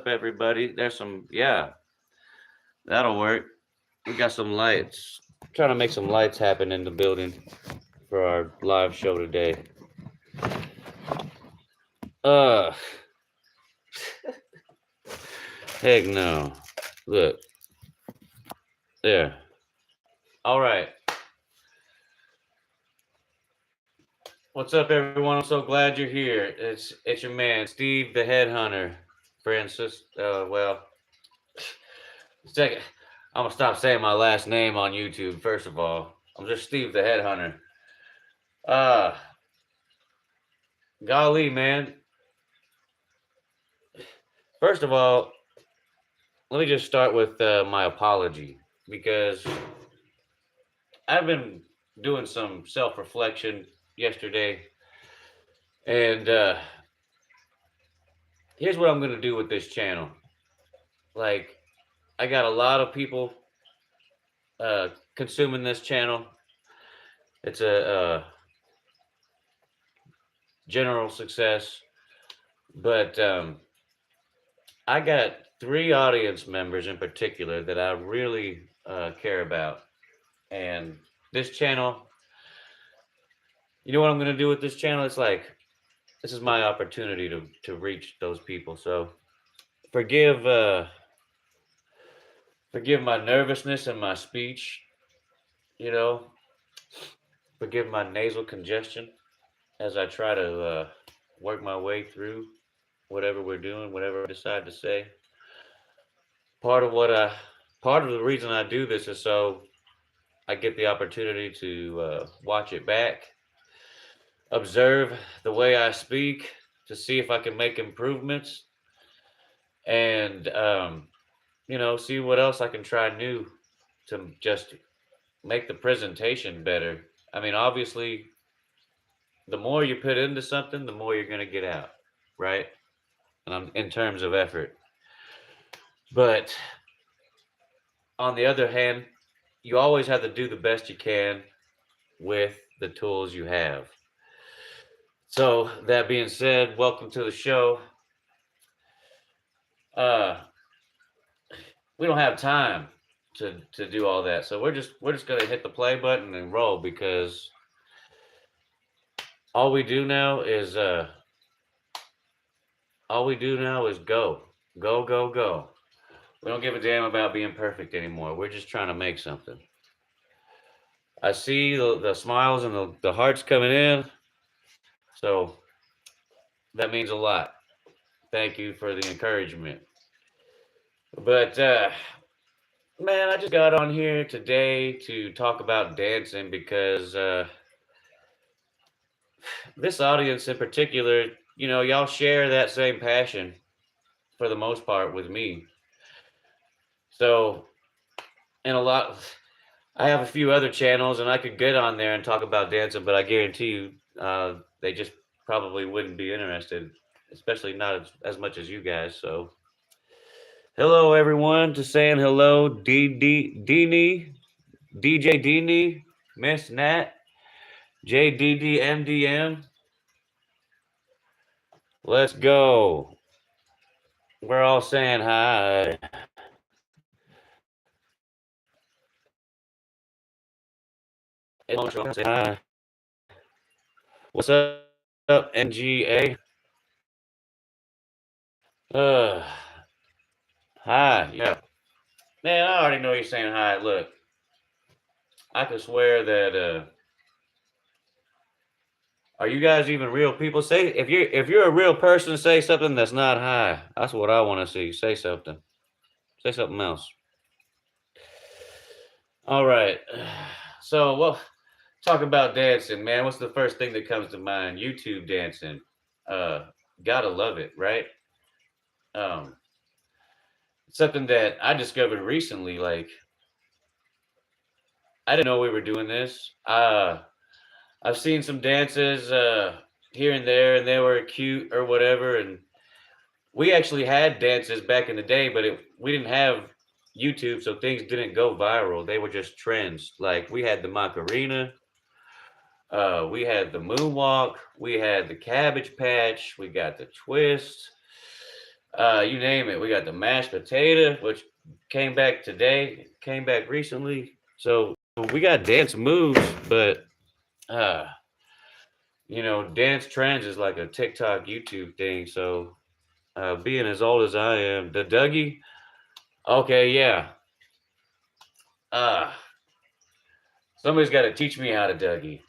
up, everybody? There's some, yeah, that'll work. We got some lights. Trying to make some lights happen in the building for our live show today. Uh, heck no. Look, there. All right. What's up, everyone? I'm so glad you're here. It's your man, Steve the Headhunter, Francis. Well, second, I'm gonna stop saying my last name on YouTube. First of all, I'm just Steve the Headhunter. Uh, golly, man. First of all, let me just start with my apology because I've been doing some self-reflection yesterday, and here's what I'm gonna do with this channel. Like, I got a lot of people consuming this channel. It's a general success, but I got 3 audience members in particular that I really care about. And this channel, you know what I'm going to do with this channel? It's like, this is my opportunity to reach those people. So forgive my nervousness and my speech, you know, forgive my nasal congestion as I try to work my way through whatever we're doing, whatever I decide to say. Part of the reason I do this is so I get the opportunity to watch it back, observe the way I speak to see if I can make improvements, and see what else I can try new to just make the presentation better. I mean, obviously, the more you put into something, the more you're going to get out, right? And I'm in terms of effort. But on the other hand, you always have to do the best you can with the tools you have. So that being said, welcome to the show. We don't have time to do all that, so we're just gonna hit the play button and roll, because all we do now is go. We don't give a damn about being perfect anymore. We're just trying to make something. I see the smiles and the hearts coming in, so that means a lot. Thank you for the encouragement. But man, I just got on here today to talk about dancing because this audience in particular, y'all share that same passion for the most part with me. So, and I have a few other channels and I could get on there and talk about dancing, but I guarantee you they just probably wouldn't be interested, especially not as much as you guys. So hello everyone, to saying hello, DJ Deanie, Miss Nat, JDDMDM. Let's go. We're all saying hi. Say hi. What's up, NGA? Hi, yeah. Man, I already know you're saying hi. Look, I could swear that are you guys even real people? Say if you're a real person, say something that's not hi. That's what I want to see. Say something. Say something else. All right. So, well, talk about dancing, man. What's the first thing that comes to mind? YouTube dancing. Gotta love it, right? Something that I discovered recently. Like, I didn't know we were doing this. I've seen some dances here and there, and they were cute or whatever. And we actually had dances back in the day, but we didn't have YouTube, so things didn't go viral. They were just trends. Like, we had the Macarena, we had the moonwalk, we had the Cabbage Patch, we got the twist. You name it. We got the mashed potato, which came back today, came back recently. So we got dance moves, but uh, dance trends is like a TikTok, YouTube thing. So being as old as I am, the Dougie. Okay, yeah. Uh, somebody's got to teach me how to Dougie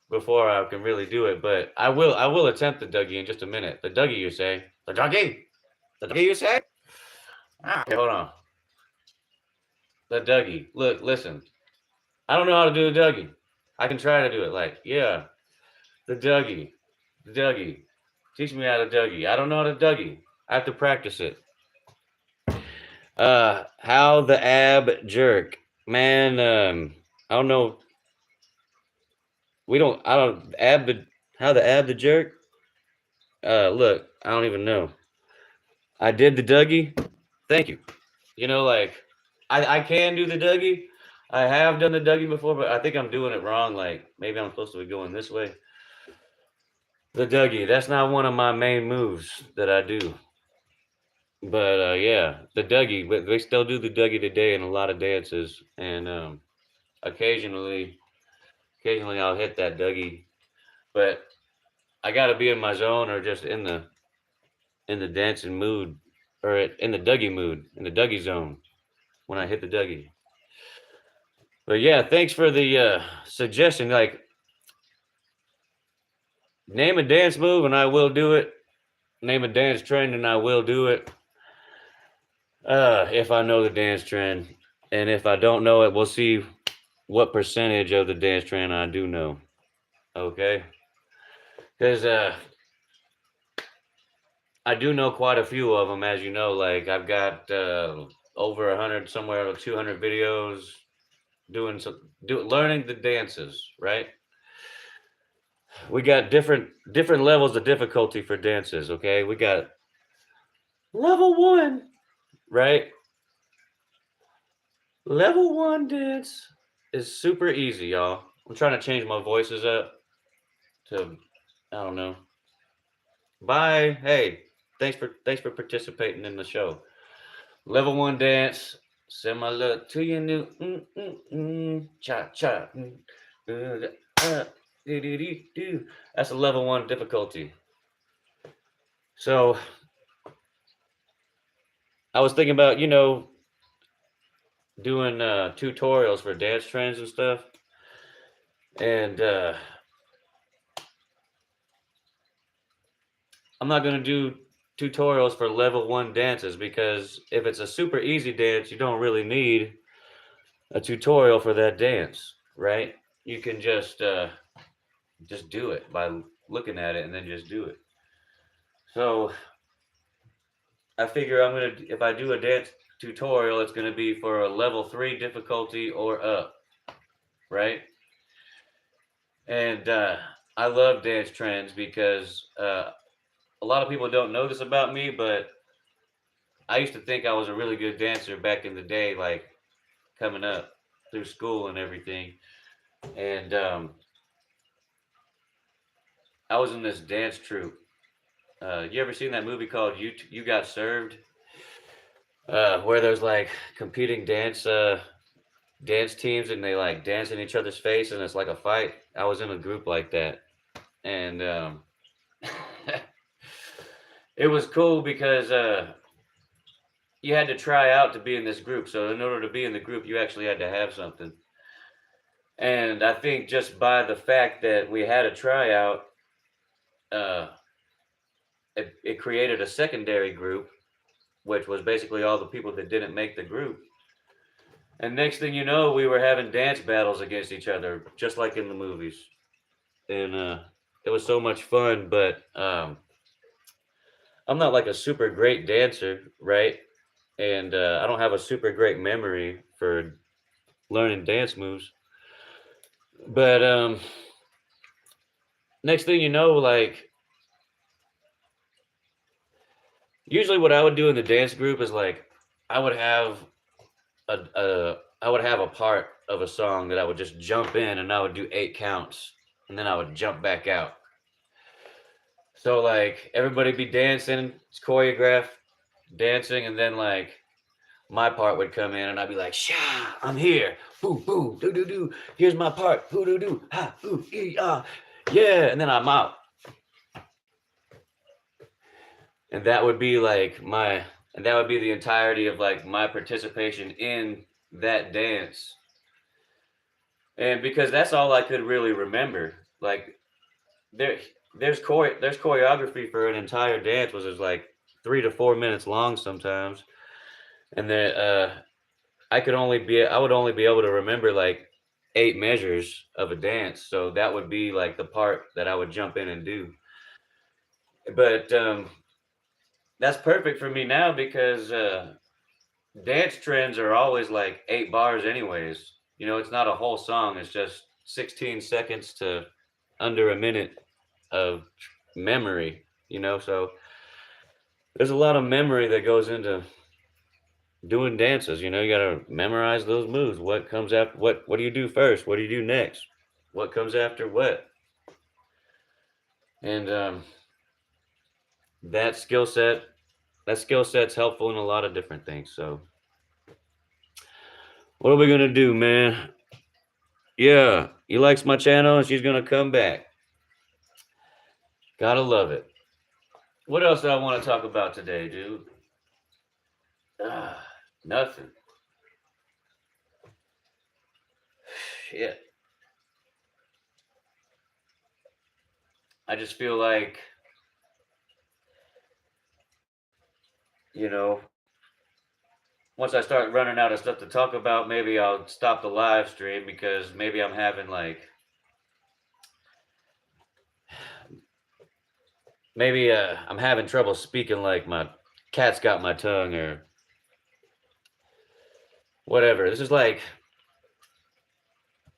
before I can really do it. But I will. I will attempt the Dougie in just a minute. The Dougie, you say? The Dougie. The Dougie, you say? Okay, hold on. The Dougie. Look, listen. I don't know how to do the Dougie. I can try to do it. Like, yeah, the Dougie. The Dougie. Teach me how to Dougie. I don't know how to Dougie. I have to practice it. How the ab jerk. Man, I don't know. I don't, how the ab the jerk? Look, I don't even know. I did the Dougie. Thank you. Like, I can do the Dougie. I have done the Dougie before, but I think I'm doing it wrong. Like, maybe I'm supposed to be going this way. The Dougie, that's not one of my main moves that I do. But yeah, the Dougie, but they still do the Dougie today in a lot of dances, and occasionally, I'll hit that Dougie, but I got to be in my zone or just in the dancing mood or in the Dougie mood, in the Dougie zone when I hit the Dougie. But yeah, thanks for the suggestion. Like, name a dance move and I will do it. Name a dance trend and I will do it. If I know the dance trend, and if I don't know it, we'll see what percentage of the dance trend I do know. Okay, because I do know quite a few of them, as you know. Like, I've got over 100, somewhere 200 videos learning the dances. Right? We got different levels of difficulty for dances. Okay, we got level 1, right? Level 1 dance is super easy, y'all. I'm trying to change my voices up to, I don't know. Bye. Hey, thanks for participating in the show. Level 1 dance. Send my love to your new cha cha. That's a level 1 difficulty. So I was thinking about, doing tutorials for dance trends and stuff. And I'm not going to do tutorials for level 1 dances because if it's a super easy dance, you don't really need a tutorial for that dance, right? You can just do it by looking at it and then just do it. So I figure if I do a dance tutorial, it's going to be for a level 3 difficulty or up, right? And I love dance trends because a lot of people don't know this about me, but I used to think I was a really good dancer back in the day, like coming up through school and everything. And I was in this dance troupe. You ever seen that movie called You Got Served? Where there's like competing dance teams and they like dance in each other's face and it's like a fight. I was in a group like that, and it was cool because you had to try out to be in this group. So in order to be in the group, you actually had to have something. And I think just by the fact that we had a tryout, it created a secondary group, which was basically all the people that didn't make the group. And next thing you know, we were having dance battles against each other, just like in the movies. And it was so much fun, but I'm not like a super great dancer, right? And I don't have a super great memory for learning dance moves. But next thing you know, like, usually what I would do in the dance group is like I would have a part of a song that I would just jump in and I would do 8 counts and then I would jump back out. So like everybody be dancing, it's choreographed, dancing, and then like my part would come in, and I'd be like, "Sha, I'm here, boo boo, do do do. Here's my part, boo do do, ha, ooh, yeah," and then I'm out, and that would be like my, and that would be the entirety of like my participation in that dance, and because that's all I could really remember, like there there's choreography for an entire dance, which is like 3 to 4 minutes long sometimes, and then I would only be able to remember like 8 measures of a dance, so that would be like the part that I would jump in and do. But that's perfect for me now because dance trends are always like 8 bars, anyways. You know, it's not a whole song; it's just 16 seconds to under a minute of memory. You know, so there's a lot of memory that goes into doing dances. You know, you got to memorize those moves. What comes after what do you do first? What do you do next? What comes after what? And that skill set that skill set's helpful in a lot of different things. So what are we gonna do, man? Yeah, he likes my channel and she's gonna come back. Gotta love it. What else do I want to talk about today, dude? Nothing. Shit. I just feel like, you know, once I start running out of stuff to talk about, maybe I'll stop the live stream because maybe I'm having like, maybe I'm having trouble speaking, like my cat's got my tongue or whatever. This is like,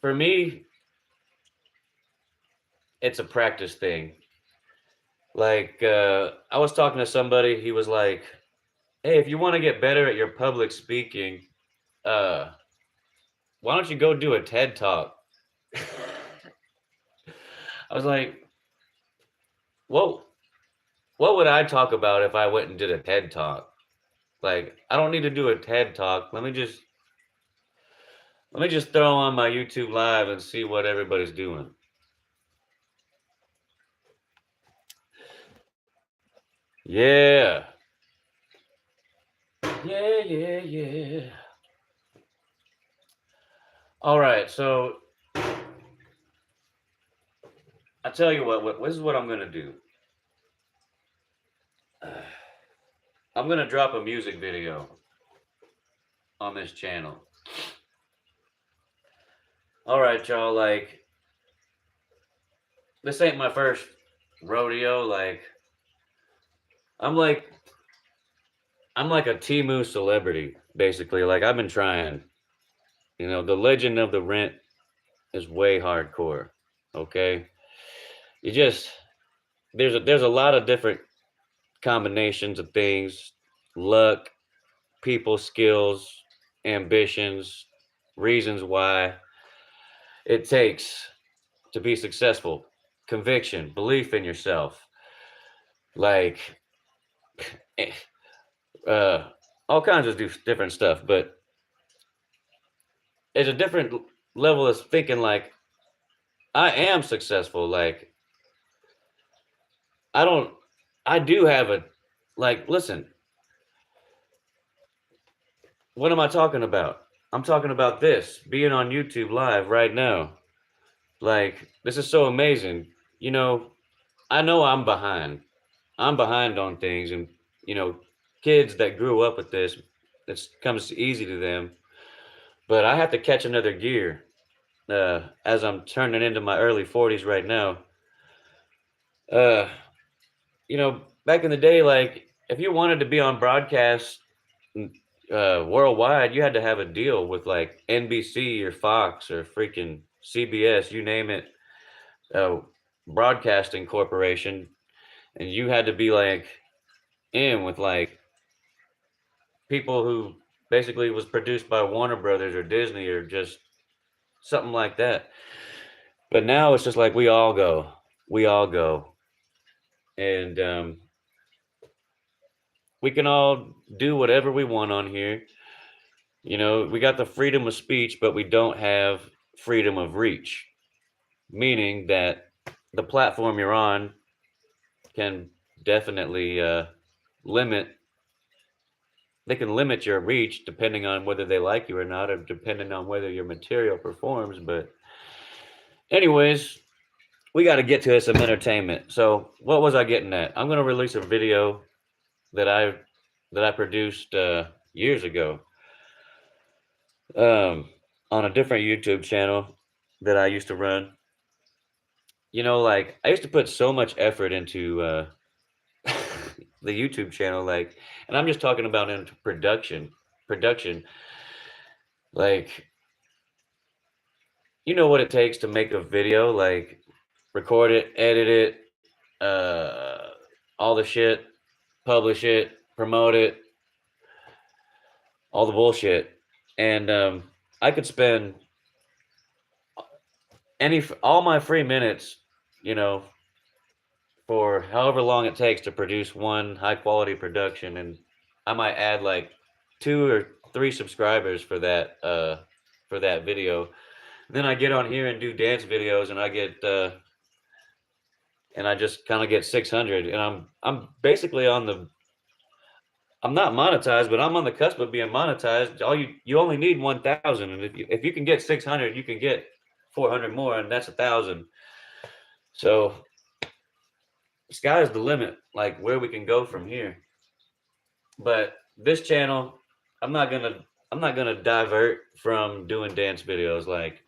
for me, it's a practice thing. Like, I was talking to somebody, he was like, "Hey, if you want to get better at your public speaking, uh, why don't you go do a TED Talk?" I was like, "Whoa, what would I talk about if I went and did a TED Talk? Like, I don't need to do a TED Talk. Let me just throw on my YouTube live and see what everybody's doing." Yeah. Yeah, yeah, yeah. All right, so I tell you what, this is what I'm gonna do. I'm gonna drop a music video on this channel. All right, y'all. Like, this ain't my first rodeo. Like, I'm like, I'm like a Timu celebrity, basically. Like, I've been trying. You know, the Legend of the Rent is way hardcore. Okay, you just there's a lot of different combinations of things, luck, people skills, ambitions, reasons why it takes to be successful, conviction, belief in yourself, like eh, uh, all kinds of different stuff. But it's a different level of thinking. Like, I am successful. Like, I don't. I do have a, like. Listen, what am I talking about? I'm talking about this being on YouTube live right now. Like, this is so amazing. You know I'm behind. I'm behind on things, and you know, kids that grew up with this, it comes easy to them. But I have to catch another gear as I'm turning into my early 40s right now. Uh, back in the day, like if you wanted to be on broadcast worldwide, you had to have a deal with like NBC or Fox or freaking CBS, you name it, uh, broadcasting corporation, and you had to be like in with like people who basically was produced by Warner Brothers or Disney or just something like that. But now it's just like we all go, and we can all do whatever we want on here. You know, we got the freedom of speech, but we don't have freedom of reach, meaning that the platform you're on can definitely limit they can limit your reach depending on whether they like you or not, or depending on whether your material performs. But anyways, we got to get to some entertainment. So what was I getting at? I'm going to release a video that I produced years ago, um, on a different YouTube channel that I used to run. You know, like I used to put so much effort into the YouTube channel, like, and I'm just talking about into production, like, you know what it takes to make a video, like record it, edit it, all the shit, publish it, promote it, all the bullshit. And I could spend all my free minutes, you know, for however long it takes to produce one high quality production, and I might add like 2 or 3 subscribers for that video. And then I get on here and do dance videos, and I just kind of get 600, and I'm basically I'm not monetized, but I'm on the cusp of being monetized. You only need 1,000, and if you can get 600, you can get 400 more, and that's 1,000. So sky's the limit, like where we can go from here. But this channel, I'm not gonna divert from doing dance videos. Like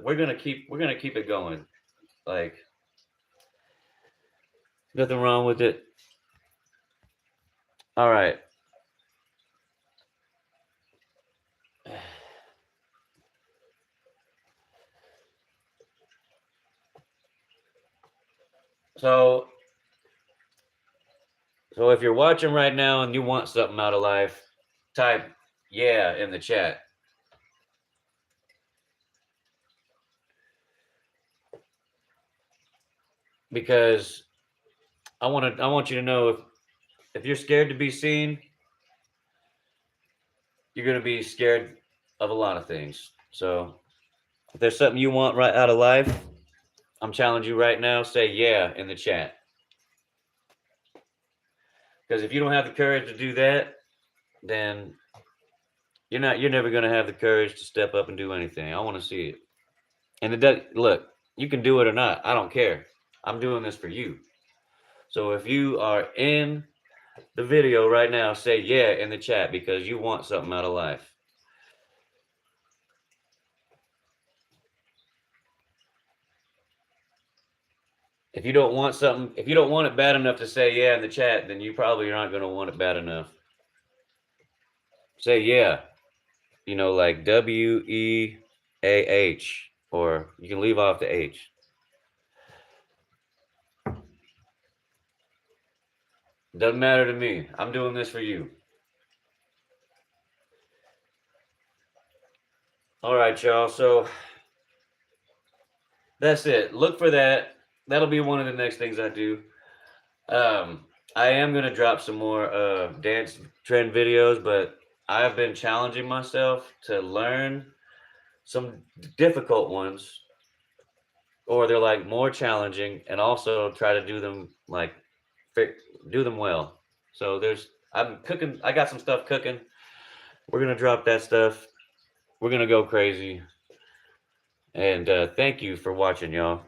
we're gonna keep it going. Like nothing wrong with it. All right. So if you're watching right now and you want something out of life, type yeah in the chat. Because I want you to know, if you're scared to be seen, you're going to be scared of a lot of things. So if there's something you want right out of life, I'm challenging you right now, say yeah in the chat. Because if you don't have the courage to do that, then you're never going to have the courage to step up and do anything. I want to see it. And it does, look, you can do it or not. I don't care. I'm doing this for you. So if you are in the video right now, say yeah in the chat because you want something out of life. If you don't want something, if you don't want it bad enough to say yeah in the chat, then you probably aren't going to want it bad enough. Say yeah, you know, like WEAH, or you can leave off the H. Doesn't matter to me. I'm doing this for you. All right, y'all. So that's it. Look for that. That'll be one of the next things I do. I am going to drop some more dance trend videos, but I've been challenging myself to learn some difficult ones, or they're like more challenging, and also try to do them well. So I'm cooking. I got some stuff cooking. We're going to drop that stuff. We're going to go crazy. And thank you for watching, y'all.